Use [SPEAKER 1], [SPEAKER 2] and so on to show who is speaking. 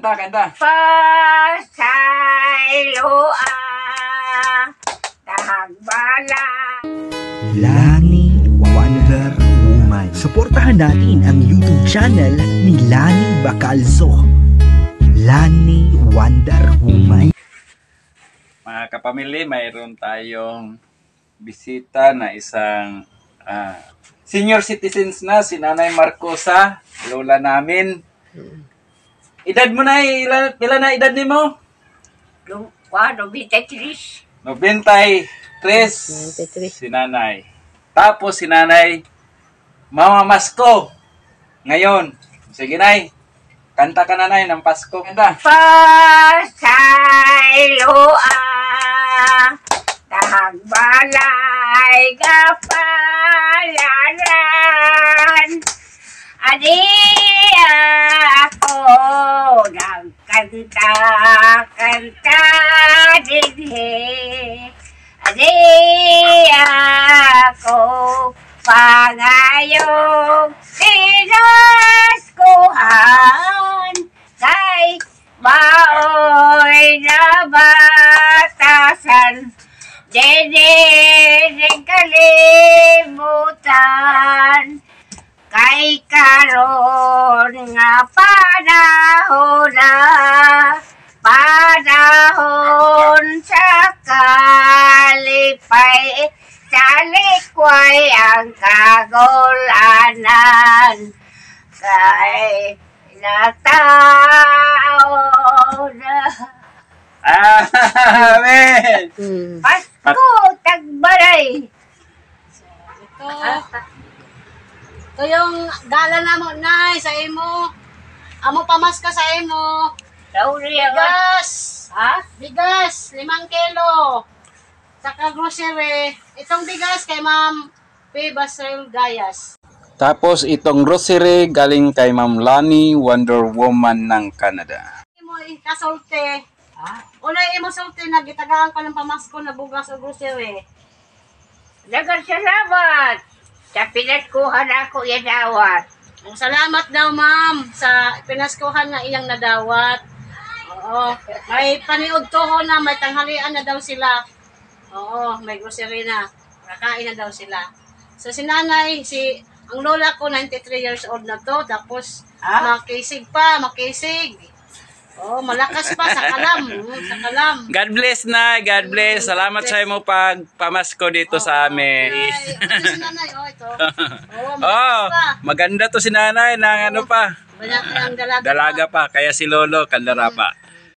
[SPEAKER 1] Kanta, kanta.
[SPEAKER 2] Pasayloa Dahagbala
[SPEAKER 3] Lani Wonder Woman. Suportahan natin ang YouTube channel ni Lani Bacalzo. Lani Wonder Woman.
[SPEAKER 1] Mga kapamilya, mayroon tayong bisita na isang senior citizens na, si Nanay Marcosa, lola namin. Edad mo na, ilan na edad ni mo?
[SPEAKER 2] 93
[SPEAKER 1] 93 si Nanay. Tapos si Nanay Mama Masko. Ngayon, sige Nay, kanta ka Nanay ng Pasko. Kanta.
[SPEAKER 2] Pasayloa Dahagbalay Kapalaran Adi ako nagkanta-kanta dinhi Adi ako pangayong pinaskuhan kay baoy na batasan diniring kalimutan kay karon nga panahon sa kalipay sa likway ang kagulanan kay natao na
[SPEAKER 1] Amen!
[SPEAKER 2] Pasko tagbalay.
[SPEAKER 4] Ito yung gala na mo, Nay, sa imo. Amo pamaska sa imo.
[SPEAKER 2] Sorry,
[SPEAKER 4] Bigas.
[SPEAKER 2] ha?
[SPEAKER 4] Bigas, 5 kilo. Saka grocery. Itong bigas kay Ma'am P. Basel Gayas.
[SPEAKER 1] Tapos itong rosary galing kay Ma'am Lani Wonder Woman ng Canada.
[SPEAKER 4] Imo ikasulti. Unay imo sulti na gitagaan ko ng pamasko na bugas o grocery.
[SPEAKER 2] Dagang salamat. Sa pinaskuhan ako yan dawat.
[SPEAKER 4] Salamat daw, Ma'am, sa pinaskuhan na iyang nadawat. Oo. May paniod toho na, may tanghalian na daw sila. Oo, may grocery na. Kakain na daw sila. So, si nanay, ang lola ko, 93 years old na to. Tapos, makisig. Oo, malakas pa sa kalam. Sa kalam.
[SPEAKER 1] God bless na, God bless. Salamat sa imo pagpamasko dito sa amin.
[SPEAKER 4] Ay, si nanay, ito. Oo,
[SPEAKER 1] Oh,
[SPEAKER 4] malakas pa.
[SPEAKER 1] maganda to si Nanay ng ano pa.
[SPEAKER 4] Banyak ang dalaga.
[SPEAKER 1] Dalaga pa, kaya si Lolo kandara pa.